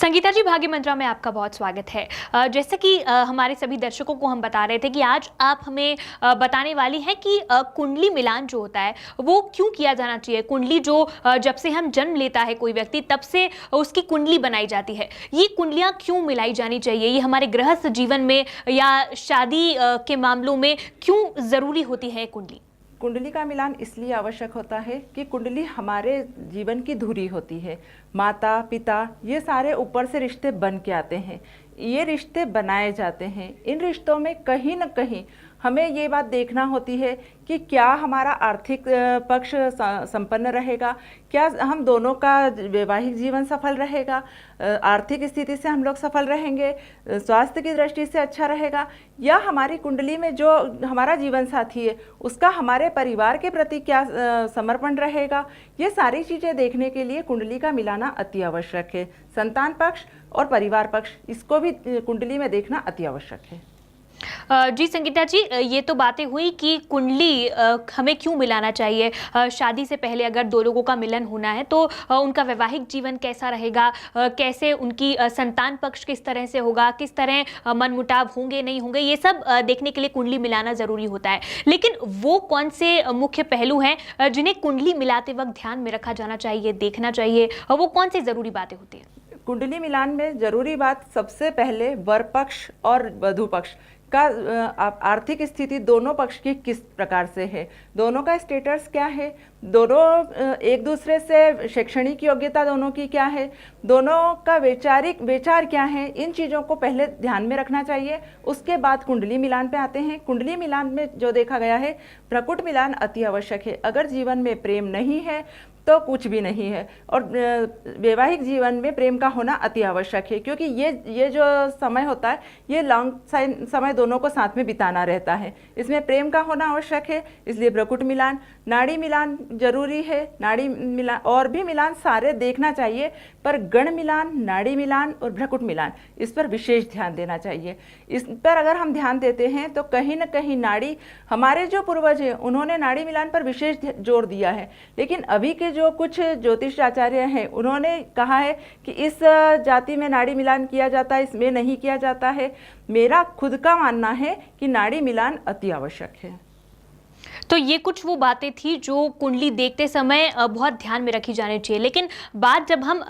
संगीता जी, भाग्य मंत्रा में आपका बहुत स्वागत है। जैसा कि हमारे सभी दर्शकों को हम बता रहे थे कि आज आप हमें बताने वाली हैं कि कुंडली मिलान जो होता है वो क्यों किया जाना चाहिए। कुंडली जो जब से हम जन्म लेता है कोई व्यक्ति तब से उसकी कुंडली बनाई जाती है। ये कुंडलियां क्यों मिलाई जानी चाहिए, ये हमारे गृहस्थ जीवन में या शादी के मामलों में क्यों ज़रूरी होती है कुंडली? कुंडली का मिलान इसलिए आवश्यक होता है कि कुंडली हमारे जीवन की धुरी होती है। माता पिता ये सारे ऊपर से रिश्ते बन के आते हैं, ये रिश्ते बनाए जाते हैं। इन रिश्तों में कहीं ना कहीं हमें ये बात देखना होती है कि क्या हमारा आर्थिक पक्ष संपन्न रहेगा, क्या हम दोनों का वैवाहिक जीवन सफल रहेगा, आर्थिक स्थिति से हम लोग सफल रहेंगे, स्वास्थ्य की दृष्टि से अच्छा रहेगा, या हमारी कुंडली में जो हमारा जीवन साथी है उसका हमारे परिवार के प्रति क्या समर्पण रहेगा। ये सारी चीज़ें देखने के लिए कुंडली का मिलाना अति आवश्यक है। संतान पक्ष और परिवार पक्ष इसको भी कुंडली में देखना अति आवश्यक है। जी संगीता जी, ये तो बातें हुई कि कुंडली हमें क्यों मिलाना चाहिए। शादी से पहले अगर दो लोगों का मिलन होना है तो उनका वैवाहिक जीवन कैसा रहेगा, कैसे उनकी संतान पक्ष किस तरह से होगा, किस तरह मनमुटाव होंगे नहीं होंगे, ये सब देखने के लिए कुंडली मिलाना ज़रूरी होता है। लेकिन वो कौन से मुख्य पहलू हैं जिन्हें कुंडली मिलाते वक्त ध्यान में रखा जाना चाहिए, देखना चाहिए, वो कौन सी ज़रूरी बातें होती हैं? कुंडली मिलान में जरूरी बात सबसे पहले वर पक्ष और वधु पक्ष का आर्थिक स्थिति दोनों पक्ष की किस प्रकार से है, दोनों का स्टेटस क्या है, दोनों एक दूसरे से शैक्षणिक योग्यता दोनों की क्या है, दोनों का वैचारिक विचार क्या है, इन चीज़ों को पहले ध्यान में रखना चाहिए। उसके बाद कुंडली मिलान पे आते हैं। कुंडली मिलान में जो देखा गया है, भ्रकुट मिलान अति आवश्यक है। अगर जीवन में प्रेम नहीं है तो कुछ भी नहीं है, और वैवाहिक जीवन में प्रेम का होना अति आवश्यक है, क्योंकि ये जो समय होता है ये लॉन्ग समय दोनों को साथ में बिताना रहता है, इसमें प्रेम का होना आवश्यक है। इसलिए भ्रकुट मिलान, नाड़ी मिलान जरूरी है। नाड़ी मिलान और भी मिलान सारे देखना चाहिए, पर गण मिलान, नाड़ी मिलान और भ्रकुट मिलान इस पर विशेष ध्यान देना चाहिए। इस पर अगर हम ध्यान देते हैं तो कहीं ना कहीं नाड़ी, हमारे जो पूर्वज हैं उन्होंने नाड़ी मिलान पर विशेष जोर दिया है, लेकिन अभी के जो कुछ ज्योतिष आचार्य हैं उन्होंने कहा है कि इस जाति में नाड़ी मिलान किया जाता है, इसमें नहीं किया जाता है। मेरा खुद का मानना है कि नाड़ी मिलान अति आवश्यक है। तो ये कुछ वो बातें थी जो कुंडली देखते समय बहुत ध्यान में रखी जानी चाहिए। लेकिन बात जब हम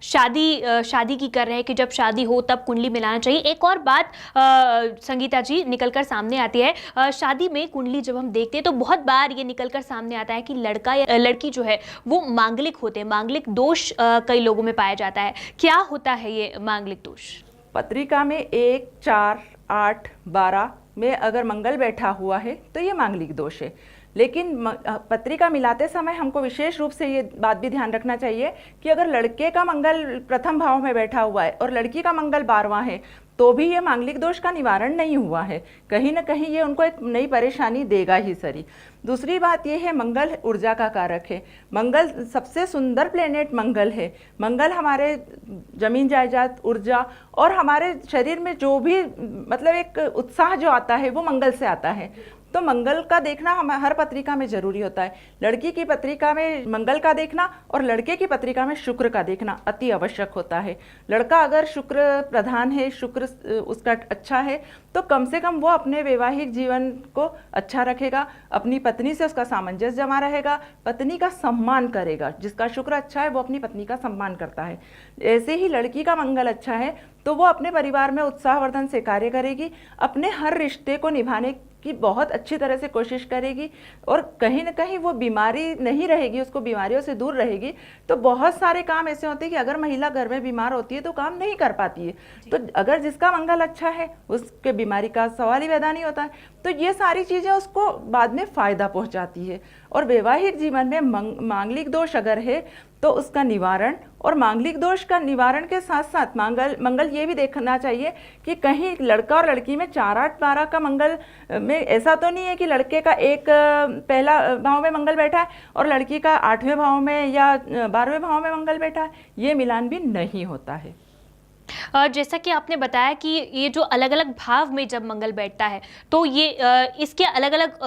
शादी की कर रहे हैं कि जब शादी हो तब कुंडली मिलाना चाहिए, एक और बात संगीता जी निकलकर सामने आती है। शादी में कुंडली जब हम देखते हैं तो बहुत बार ये निकलकर सामने आता है कि लड़का या लड़की जो है वो मांगलिक होते हैं, मांगलिक दोष कई लोगों में पाया जाता है। क्या होता है ये मांगलिक दोष? पत्रिका में 1, 4, 8, 12 में अगर मंगल बैठा हुआ है तो ये मांगलिक दोष है। लेकिन पत्रिका मिलाते समय हमको विशेष रूप से ये बात भी ध्यान रखना चाहिए कि अगर लड़के का मंगल प्रथम भाव में बैठा हुआ है और लड़की का मंगल 12वां है तो भी ये मांगलिक दोष का निवारण नहीं हुआ है। कहीं ना कहीं ये उनको एक नई परेशानी देगा ही सरी। दूसरी बात ये है, मंगल ऊर्जा का कारक है। मंगल सबसे सुंदर प्लेनेट मंगल है। मंगल हमारे जमीन जायदाद, ऊर्जा और हमारे शरीर में जो भी मतलब एक उत्साह जो आता है वो मंगल से आता है। तो मंगल का देखना हम हर पत्रिका में जरूरी होता है। लड़की की पत्रिका में मंगल का देखना और लड़के की पत्रिका में शुक्र का देखना अति आवश्यक होता है। लड़का अगर शुक्र प्रधान है, शुक्र उसका अच्छा है, तो कम से कम वो अपने वैवाहिक जीवन को अच्छा रखेगा, अपनी पत्नी से उसका सामंजस्य जमा रहेगा, पत्नी का सम्मान करेगा। जिसका शुक्र अच्छा है वो अपनी पत्नी का सम्मान करता है। ऐसे ही लड़की का मंगल अच्छा है तो वो अपने परिवार में उत्साहवर्धन से कार्य करेगी, अपने हर रिश्ते को निभाने की बहुत अच्छी तरह से कोशिश करेगी, और कहीं ना कहीं वो बीमारी नहीं रहेगी, उसको बीमारियों से दूर रहेगी। तो बहुत सारे काम ऐसे होते हैं कि अगर महिला घर में बीमार होती है तो काम नहीं कर पाती है। तो अगर जिसका मंगल अच्छा है उसके बीमारी का सवाल ही पैदा नहीं होता है। तो ये सारी चीज़ें उसको बाद में फ़ायदा पहुंचाती है। और वैवाहिक जीवन में मांगलिक दोष अगर है तो उसका निवारण, और मांगलिक दोष का निवारण के साथ साथ मंगल ये भी देखना चाहिए कि कहीं लड़का और लड़की में 4, 8, 12 का मंगल में ऐसा तो नहीं है कि लड़के का एक पहला भाव में मंगल बैठा है और लड़की का 8वें भाव में या 12वें भाव में मंगल बैठा है। ये मिलान भी नहीं होता है। जैसा कि आपने बताया कि ये जो अलग-अलग भाव में जब मंगल बैठता है, तो ये इसके अलग-अलग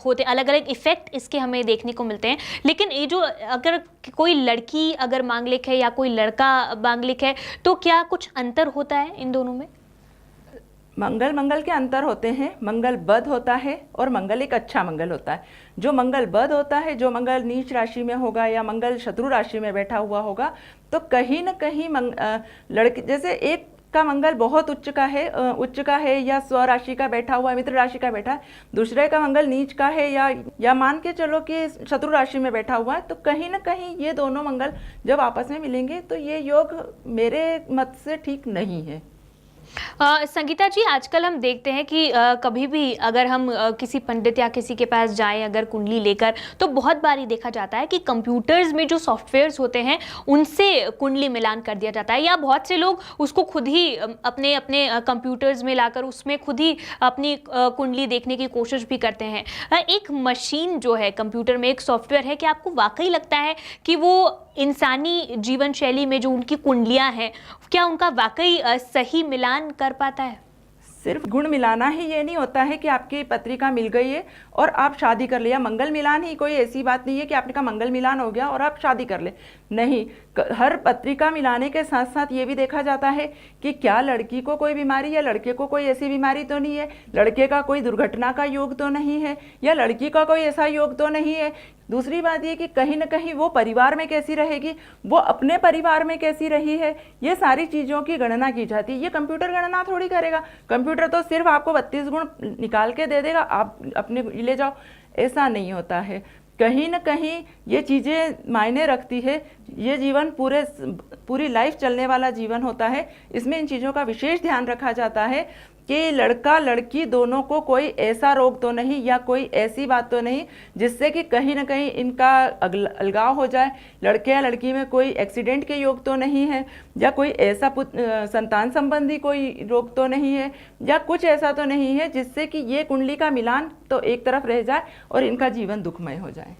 होते अलग-अलग इफ़ेक्ट इसके हमें देखने को मिलते हैं। लेकिन ये जो अगर कोई लड़की अगर मांगलिक है या कोई लड़का मांगलिक है, तो क्या कुछ अंतर होता है इन दोनों में? मंगल मंगल के अंतर होते हैं। मंगल बद होता है और मंगल एक अच्छा मंगल होता है। जो मंगल बद होता है, जो मंगल नीच राशि में होगा या मंगल शत्रु राशि में बैठा हुआ होगा, तो कहीं न कहीं लड़की जैसे एक का मंगल बहुत उच्च का है या स्व राशि का बैठा हुआ है, मित्र राशि का बैठा है, दूसरे का मंगल नीच का है या मान के चलो कि शत्रु राशि में बैठा हुआ है, तो कहीं न कहीं ये दोनों मंगल जब आपस में मिलेंगे तो ये योग मेरे मत से ठीक नहीं है। संगीता जी, आजकल हम देखते हैं कि कभी भी अगर हम किसी पंडित या किसी के पास जाएं अगर कुंडली लेकर, तो बहुत बारी देखा जाता है कि कंप्यूटर्स में जो सॉफ्टवेयर्स होते हैं उनसे कुंडली मिलान कर दिया जाता है, या बहुत से लोग उसको खुद ही अपने अपने कंप्यूटर्स में लाकर उसमें खुद ही अपनी कुंडली देखने की कोशिश भी करते हैं। एक मशीन जो है कंप्यूटर में, एक सॉफ्टवेयर है, कि आपको वाकई लगता है कि वो इंसानी जीवन शैली में जो उनकी कुंडलियां हैं, क्या उनका वाकई सही मिलान कर पाता है? सिर्फ गुण मिलाना ही ये नहीं होता है कि आपकी पत्रिका मिल गई है और आप शादी कर लिया। मंगल मिलान ही कोई ऐसी बात नहीं है कि आपने कहा मंगल मिलान हो गया और आप शादी कर ले, नहीं। हर पत्रिका मिलाने के साथ साथ ये भी देखा जाता है कि क्या लड़की को कोई बीमारी या लड़के को कोई ऐसी बीमारी तो नहीं है, लड़के का कोई दुर्घटना का योग तो नहीं है, या लड़की का कोई ऐसा योग तो नहीं है। दूसरी बात ये कि कहीं ना कहीं वो परिवार में कैसी रहेगी, वो अपने परिवार में कैसी रही है, ये सारी चीज़ों की गणना की जाती है। ये कंप्यूटर गणना थोड़ी करेगा। कंप्यूटर तो सिर्फ आपको 32 गुण निकाल के दे देगा, आप अपने ले जाओ, ऐसा नहीं होता है। कहीं न कहीं ये चीज़ें मायने रखती है। ये जीवन पूरी लाइफ चलने वाला जीवन होता है। इसमें इन चीज़ों का विशेष ध्यान रखा जाता है कि लड़का लड़की दोनों को कोई ऐसा रोग तो नहीं या कोई ऐसी बात तो नहीं जिससे कि कहीं ना कहीं इनका अलगाव हो जाए। लड़के या लड़की में कोई एक्सीडेंट के योग तो नहीं है, या कोई ऐसा संतान संबंधी कोई रोग तो नहीं है, या कुछ ऐसा तो नहीं है जिससे कि ये कुंडली का मिलान तो एक तरफ रह जाए और इनका जीवन दुखमय हो जाए।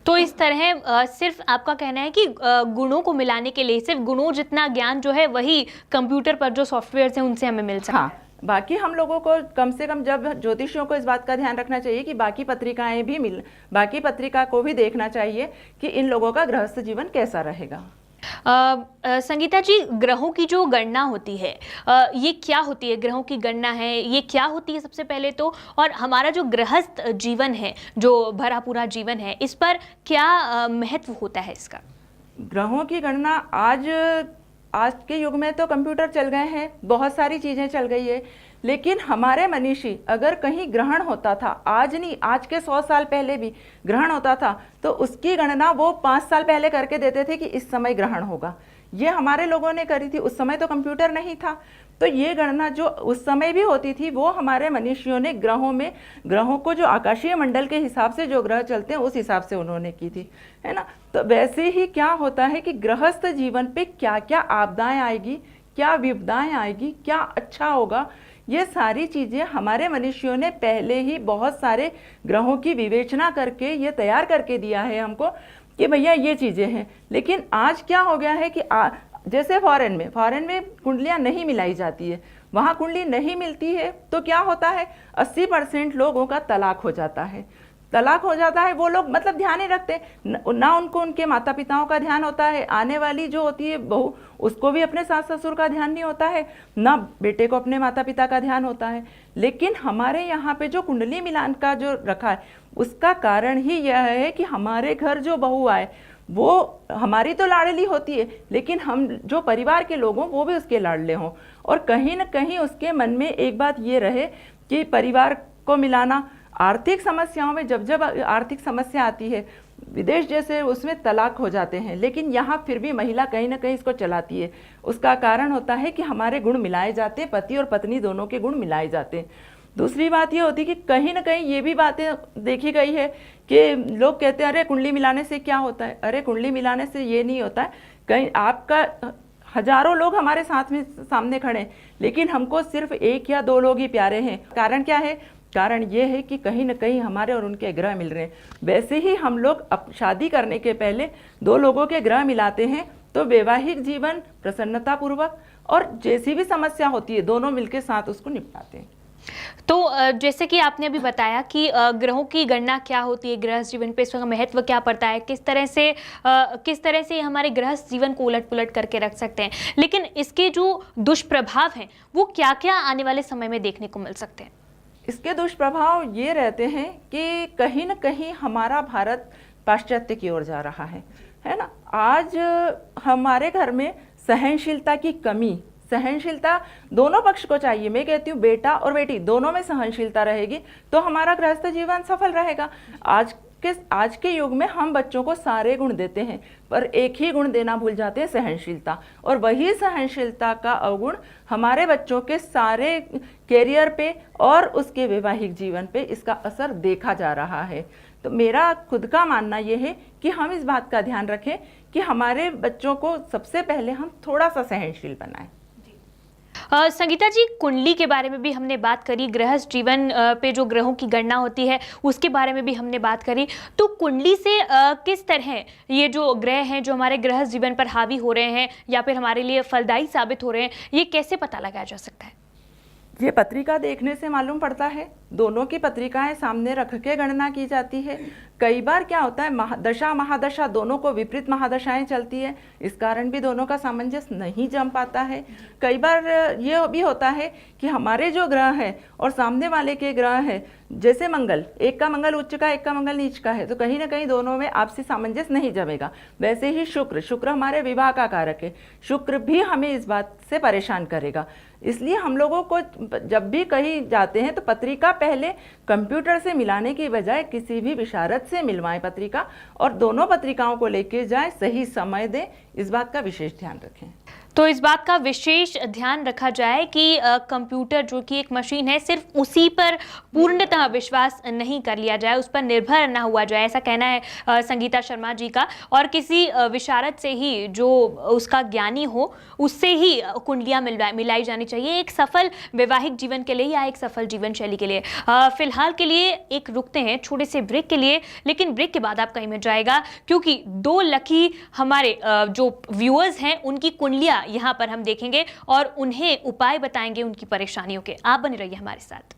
तो इस तरह सिर्फ आपका कहना है कि गुणों को मिलाने के लिए सिर्फ गुणों जितना ज्ञान जो है वही कंप्यूटर पर जो सॉफ्टवेयर हैं उनसे हमें मिल सकता है। हाँ, बाकी हम लोगों को कम से कम जब ज्योतिषियों को इस बात का ध्यान रखना चाहिए कि बाकी पत्रिकाएं भी बाकी पत्रिका को भी देखना चाहिए कि इन लोगों का गृहस्थ जीवन कैसा रहेगा। संगीता जी, ग्रहों की जो गणना होती है, ये क्या होती है? ग्रहों की गणना है, ये क्या होती है सबसे पहले तो, और हमारा जो गृहस्थ जीवन है, जो भरा पूरा जीवन है, इस पर क्या महत्व होता है इसका? ग्रहों की गणना आज के युग में तो कंप्यूटर चल गए हैं, बहुत सारी चीज़ें चल गई है, लेकिन हमारे मनीषी अगर कहीं ग्रहण होता था, आज नहीं, आज के 100 साल पहले भी ग्रहण होता था, तो उसकी गणना वो 5 साल पहले करके देते थे कि इस समय ग्रहण होगा। ये हमारे लोगों ने करी थी। उस समय तो कंप्यूटर नहीं था, तो ये गणना जो उस समय भी होती थी वो हमारे मनीषियों ने ग्रहों को जो आकाशीय मंडल के हिसाब से जो ग्रह चलते हैं उस हिसाब से उन्होंने की थी, है ना। तो वैसे ही क्या होता है कि गृहस्थ जीवन पे क्या क्या आपदाएं आएगी, क्या विपदाएं आएगी, क्या अच्छा होगा, ये सारी चीज़ें हमारे मनुष्यों ने पहले ही बहुत सारे ग्रहों की विवेचना करके ये तैयार करके दिया है हमको कि भैया ये चीज़ें हैं। लेकिन आज क्या हो गया है कि जैसे फॉरेन में कुंडलियाँ नहीं मिलाई जाती है, वहाँ कुंडली नहीं मिलती है तो क्या होता है, 80% लोगों का तलाक हो जाता है। वो लोग मतलब ध्यान नहीं रखते ना उनको उनके माता पिताओं का ध्यान होता है, आने वाली जो होती है बहू उसको भी अपने सास ससुर का ध्यान नहीं होता है, ना बेटे को अपने माता पिता का ध्यान होता है। लेकिन हमारे यहाँ पे जो कुंडली मिलान का जो रखा है उसका कारण ही यह है कि हमारे घर जो बहू आए वो हमारी तो लाडली होती है, लेकिन हम जो परिवार के लोग हों वो भी उसके लाडले हों, और कहीं ना कहीं उसके मन में एक बात ये रहे कि परिवार को मिलाना। आर्थिक समस्याओं में जब आर्थिक समस्या आती है, विदेश जैसे उसमें तलाक हो जाते हैं, लेकिन यहाँ फिर भी महिला कहीं ना कहीं इसको चलाती है। उसका कारण होता है कि हमारे गुण मिलाए जाते हैं, पति और पत्नी दोनों के गुण मिलाए जाते हैं। दूसरी बात ये होती है कि कहीं ना कहीं ये भी बातें देखी गई है कि लोग कहते हैं अरे कुंडली मिलाने से क्या होता है। अरे कुंडली मिलाने से ये नहीं होता है, कहीं आपका हजारों लोग हमारे साथ में सामने खड़े हैं, लेकिन हमको सिर्फ 1 या 2 लोग ही प्यारे हैं। कारण क्या है? कारण ये है कि कहीं ना कहीं हमारे और उनके ग्रह मिल रहे हैं। वैसे ही हम लोग शादी करने के पहले 2 लोगों के ग्रह मिलाते हैं तो वैवाहिक जीवन प्रसन्नतापूर्वक और जैसी भी समस्या होती है दोनों मिलकर साथ उसको निपटाते हैं। तो जैसे कि आपने अभी बताया कि ग्रहों की गणना क्या होती है, गृहस्थ जीवन पे इसका महत्व क्या पड़ता है, किस तरह से हमारे गृहस्थ जीवन को उलट पुलट करके रख सकते हैं, लेकिन इसके जो दुष्प्रभाव हैं वो क्या क्या आने वाले समय में देखने को मिल सकते हैं? इसके दुष्प्रभाव ये रहते हैं कि कहीं न कहीं हमारा भारत पाश्चात्य की ओर जा रहा है ना। आज हमारे घर में सहनशीलता की कमी, सहनशीलता दोनों पक्ष को चाहिए। मैं कहती हूँ बेटा और बेटी दोनों में सहनशीलता रहेगी तो हमारा गृहस्थ जीवन सफल रहेगा। आज के युग में हम बच्चों को सारे गुण देते हैं पर एक ही गुण देना भूल जाते हैं, सहनशीलता। और वही सहनशीलता का अवगुण हमारे बच्चों के सारे कैरियर पे और उसके वैवाहिक जीवन पे इसका असर देखा जा रहा है। तो मेरा खुद का मानना यह है कि हम इस बात का ध्यान रखें कि हमारे बच्चों को सबसे पहले हम थोड़ा सा सहनशील बनाएं। संगीता जी, कुंडली के बारे में भी हमने बात करी, गृहस्थ जीवन पे जो ग्रहों की गणना होती है उसके बारे में भी हमने बात करी। तो कुंडली से किस तरह ये जो ग्रह हैं जो हमारे गृहस्थ जीवन पर हावी हो रहे हैं या फिर हमारे लिए फलदायी साबित हो रहे हैं, ये कैसे पता लगाया जा सकता है? ये पत्रिका देखने से मालूम पड़ता है। दोनों की पत्रिकाएं सामने रख के गणना की जाती है। कई बार क्या होता है, दशा महादशा दोनों को विपरीत महादशाएं चलती है, इस कारण भी दोनों का सामंजस्य नहीं जम पाता है। कई बार ये भी होता है कि हमारे जो ग्रह हैं और सामने वाले के ग्रह हैं, जैसे मंगल, एक का मंगल उच्च का एक का मंगल नीच का है, तो कहीं ना कहीं दोनों में आपसी सामंजस्य नहीं जमेगा। वैसे ही शुक्र हमारे विवाह का कारक है, शुक्र भी हमें इस बात से परेशान करेगा। इसलिए हम लोगों को जब भी कहीं जाते हैं तो पत्रिका पहले कंप्यूटर से मिलाने की बजाय किसी भी विशारद से मिलवाएं पत्रिका, और दोनों पत्रिकाओं को लेके जाएं, सही समय दें, इस बात का विशेष ध्यान रखें। तो इस बात का विशेष ध्यान रखा जाए कि कंप्यूटर जो कि एक मशीन है, सिर्फ उसी पर पूर्णतः विश्वास नहीं कर लिया जाए, उस पर निर्भर ना हुआ जाए, ऐसा कहना है संगीता शर्मा जी का। और किसी विशारद से ही जो उसका ज्ञानी हो उससे ही कुंडलियाँ मिलाई जानी चाहिए एक सफल वैवाहिक जीवन के लिए या एक सफल जीवन शैली के लिए। फिलहाल के लिए एक रुकते हैं छोटे से ब्रेक के लिए, लेकिन ब्रेक के बाद आप कहीं मिल जाएगा क्योंकि 2 लकी हमारे जो व्यूअर्स हैं उनकी कुंडलियाँ यहाँ पर हम देखेंगे और उन्हें उपाय बताएंगे उनकी परेशानियों के। आप बने रहिए हमारे साथ।